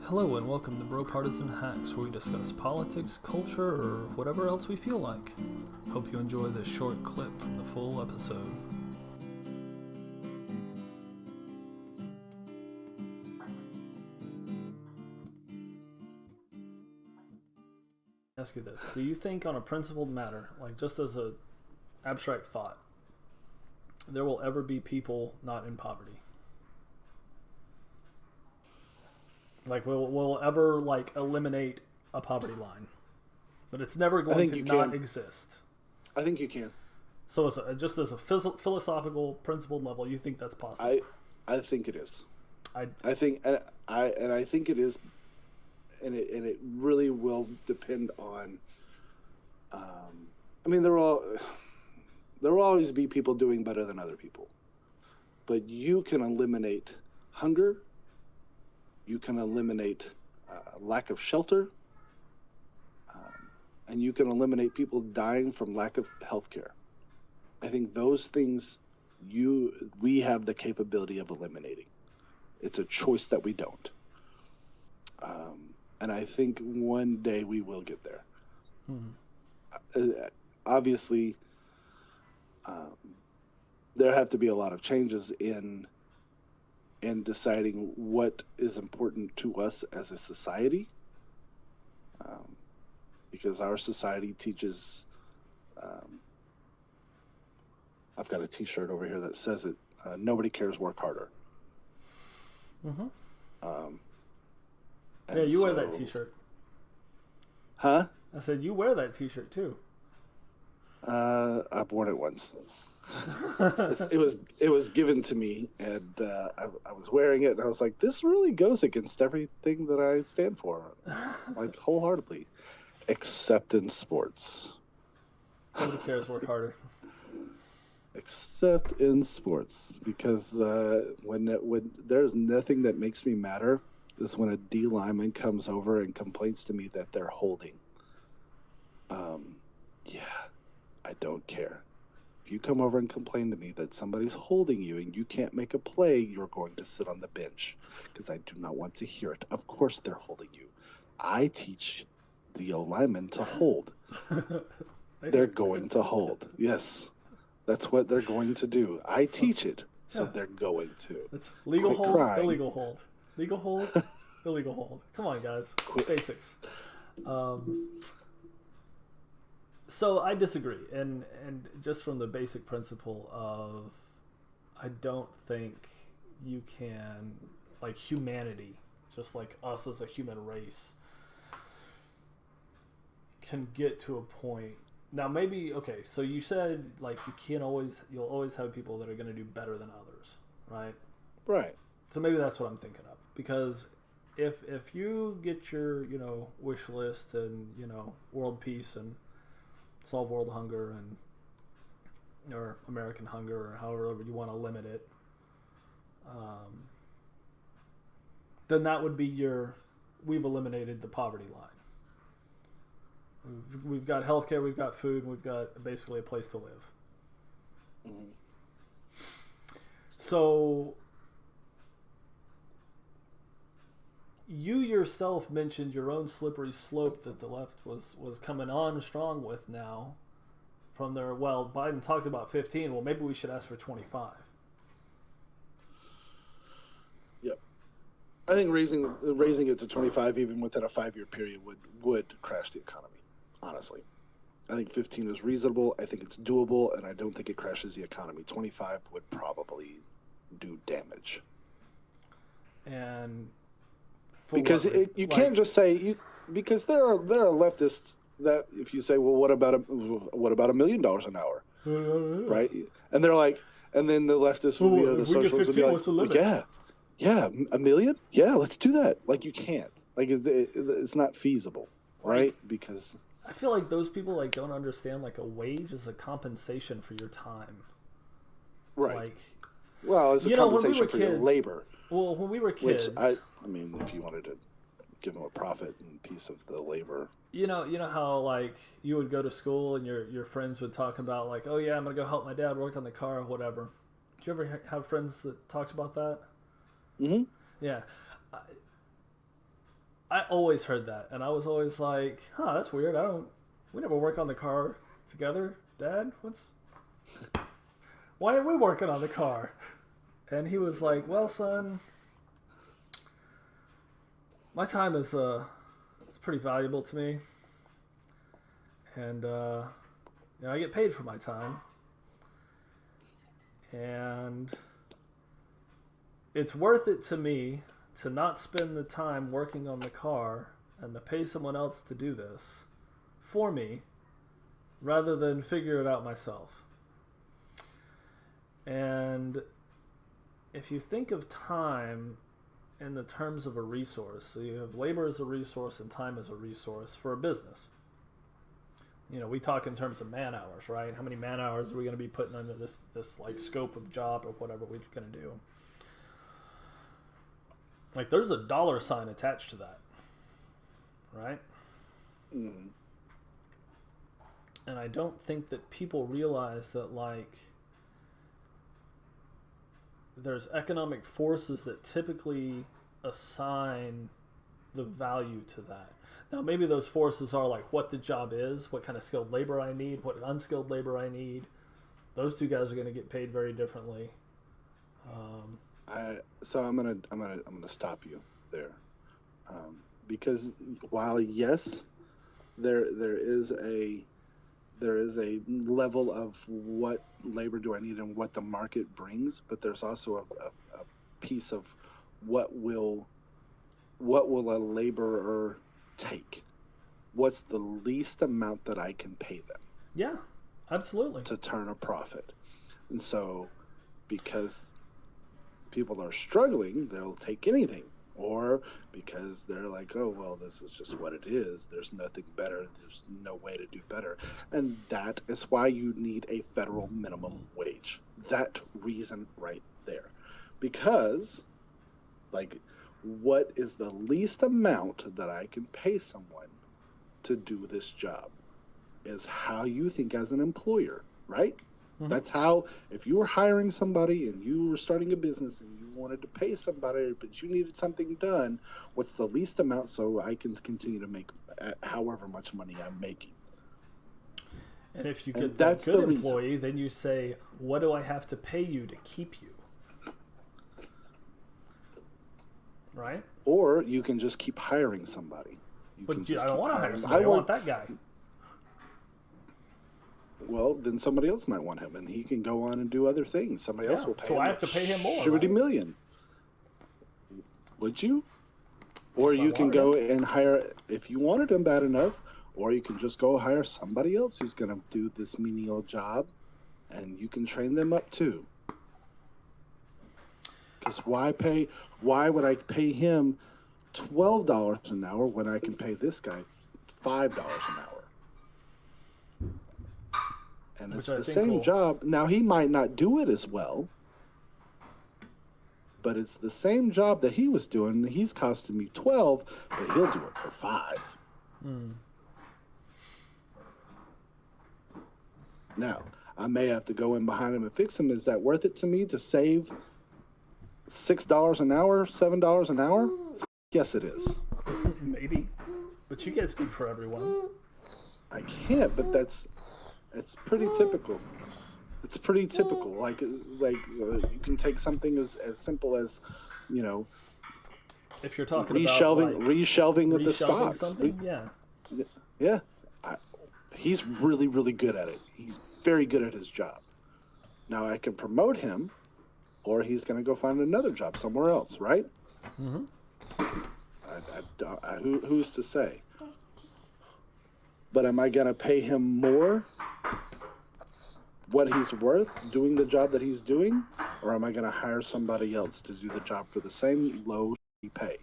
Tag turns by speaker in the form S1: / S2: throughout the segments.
S1: Hello and welcome to BroPartisan Hacks, where we discuss politics, culture, or whatever else we feel like. Hope you enjoy this short clip from the full episode. Ask you this: do you think, on a principled matter, like just as a abstract thought, there will ever be people not in poverty? Like, will ever eliminate a poverty line? That it's never going to not exist.
S2: I think you can.
S1: So, just as a philosophical, principled level, you think that's possible?
S2: I think it is.
S1: I
S2: think it is, and it really will depend on. There will always be people doing better than other people, but you can eliminate hunger. You can eliminate lack of shelter, and you can eliminate people dying from lack of health care. I think those things we have the capability of eliminating. It's a choice that we don't. And I think one day we will get there. Obviously, there have to be a lot of changes in deciding what is important to us as a society, because our society teaches. I've got a T-shirt over here that says it. Nobody cares. Work harder.
S1: Mm-hmm. Yeah, you wear that T-shirt.
S2: Huh?
S1: I said you wear that T-shirt too.
S2: I've worn it once. It was given to me, and I was wearing it, and I was like, this really goes against everything that I stand for, like wholeheartedly, except in sports.
S1: Nobody cares. Work harder.
S2: Except in sports, because when there's nothing that makes me madder is when a D lineman comes over and complains to me that they're holding. Yeah, I don't care. If you come over and complain to me that somebody's holding you and you can't make a play, you're going to sit on the bench, because I do not want to hear it. Of course they're holding you. I teach the O-linemen to hold. They're going to hold. Yes, that's what they're going to do. I teach it, so they're going to.
S1: It's legal hold, illegal hold. Legal hold, illegal hold. Come on, guys. Basics. So I disagree, and just from the basic principle of, I don't think you can, like humanity, just like us as a human race, can get to a point. Now maybe, okay, so you said you'll always have people that are going to do better than others, right?
S2: Right.
S1: So maybe that's what I'm thinking of, because if you get your, wish list and, world peace and solve world hunger or American hunger, or however you want to limit it, then that would be we've eliminated the poverty line. We've got healthcare, we've got food, and we've got basically a place to live.
S2: Mm-hmm.
S1: So you yourself mentioned your own slippery slope that the left was coming on strong with now from their, Biden talked about 15. Well, maybe we should ask for 25.
S2: Yep. I think raising it to 25 even within a 5-year period would crash the economy, honestly. I think 15 is reasonable. I think it's doable, and I don't think it crashes the economy. 25 would probably do damage.
S1: And
S2: because you can't just say because there are leftists that if you say, well, what about $1 million an hour, right? And they're like, and then the leftists will be the socialists will be like, yeah, $1 million, yeah, let's do that. Like, you can't, like, it's not feasible, right? Because
S1: I feel like those people don't understand a wage is a compensation for your time,
S2: right? Well, it's a compensation for your labor.
S1: Well, when we were kids,
S2: which I mean, if you wanted to give them a profit and piece of the labor,
S1: you know how you would go to school and your friends would talk about oh yeah, I'm gonna go help my dad work on the car or whatever. Did you ever have friends that talked about that?
S2: Mm-hmm.
S1: Yeah. I always heard that, and I was always like, "Huh, that's weird. I don't. We never work on the car together, Dad. Why are we working on the car?" And he was like, "Well, son, my time is pretty valuable to me, and I get paid for my time, and it's worth it to me to not spend the time working on the car and to pay someone else to do this for me rather than figure it out myself." And if you think of time in the terms of a resource, so you have labor as a resource and time as a resource for a business. We talk in terms of man hours, right? How many man hours are we going to be putting into this like scope of job or whatever we're going to do? Like, there's a dollar sign attached to that, right?
S2: Mm.
S1: And I don't think that people realize that, like, there's economic forces that typically assign the value to that. Now, maybe those forces are like what the job is, what kind of skilled labor I need, what unskilled labor I need. Those two guys are going to get paid very differently.
S2: So I'm gonna stop you there, because while yes, there is a level of what labor do I need and what the market brings, but there's also a piece of what will a laborer take? What's the least amount that I can pay them?
S1: Yeah, absolutely.
S2: To turn a profit. And so, because people are struggling, they'll take anything. Or because they're like, oh, well, this is just what it is. There's nothing better. There's no way to do better. And that is why you need a federal minimum wage. That reason right there. Because, like, what is the least amount that I can pay someone to do this job is how you think as an employer, right? Mm-hmm. That's how, if you were hiring somebody and you were starting a business and you wanted to pay somebody, but you needed something done, what's the least amount so I can continue to make however much money I'm making?
S1: And if you get that good employee, then you say, what do I have to pay you to keep you? Right?
S2: Or you can just keep hiring somebody.
S1: But I don't want to hire somebody. I want that guy.
S2: Well, then somebody else might want him, and he can go on and do other things. Somebody else will pay him.
S1: So I have to pay him more.
S2: $70 million. Would you? Or you can go and hire, if you wanted him bad enough, or you can just go hire somebody else who's going to do this menial job, and you can train them up too. Because why would I pay him $12 an hour when I can pay this guy $5 an hour? And it's the same job. Now, he might not do it as well, but it's the same job that he was doing. He's costing me 12, but he'll do it for 5. Now, I may have to go in behind him and fix him. Is that worth it to me to save $6 an hour, $7 an hour? Yes, it is.
S1: Maybe. But you can't speak for everyone.
S2: I can't, but it's pretty typical. It's pretty typical. Like you can take something as simple as,
S1: if you're talking
S2: reshelving of the stocks.
S1: Yeah.
S2: He's really, really good at it. He's very good at his job. Now I can promote him, or he's going to go find another job somewhere else, right?
S1: Mm-hmm.
S2: Who's to say? But am I going to pay him more, what he's worth, doing the job that he's doing? Or am I going to hire somebody else to do the job for the same low pay?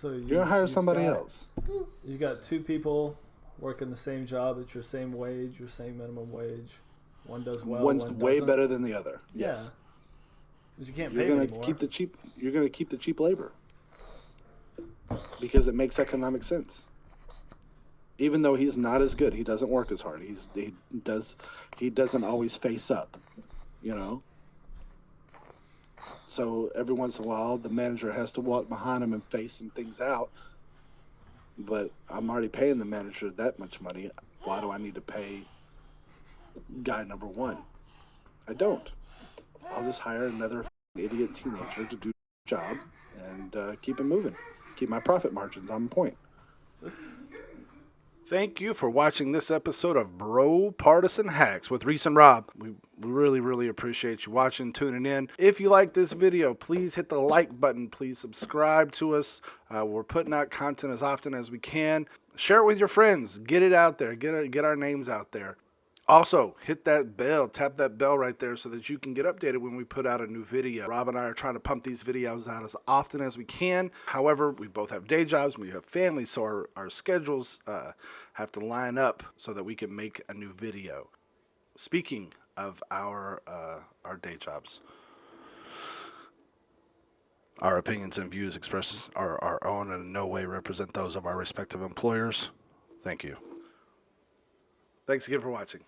S1: So
S2: you're going to hire somebody else.
S1: You got two people working the same job at your same wage, your same minimum wage. One does well,
S2: one's way better than the other.
S1: Yeah.
S2: Yes.
S1: Because you can't pay anymore.
S2: You're going to keep the cheap labor. Because it makes economic sense. Even though he's not as good, he doesn't work as hard. He doesn't always face up, So every once in a while, the manager has to walk behind him and face some things out. but I'm already paying the manager that much money. Why do I need to pay guy number one? I don't. I'll just hire another idiot teenager to do the job and keep it moving. Keep my profit margins on point. Thank you for watching this episode of BroPartisan Hacks with Reese and Rob. We really, really appreciate you watching, tuning in. If you like this video, please hit the like button. Please subscribe to us. We're putting out content as often as we can. Share it with your friends. Get it out there. Get our names out there. Also, hit that bell, tap that bell right there so that you can get updated when we put out a new video. Rob and I are trying to pump these videos out as often as we can. However, we both have day jobs, we have families, so our schedules have to line up so that we can make a new video. Speaking of our day jobs, our opinions and views expressed are our own and in no way represent those of our respective employers. Thank you. Thanks again for watching.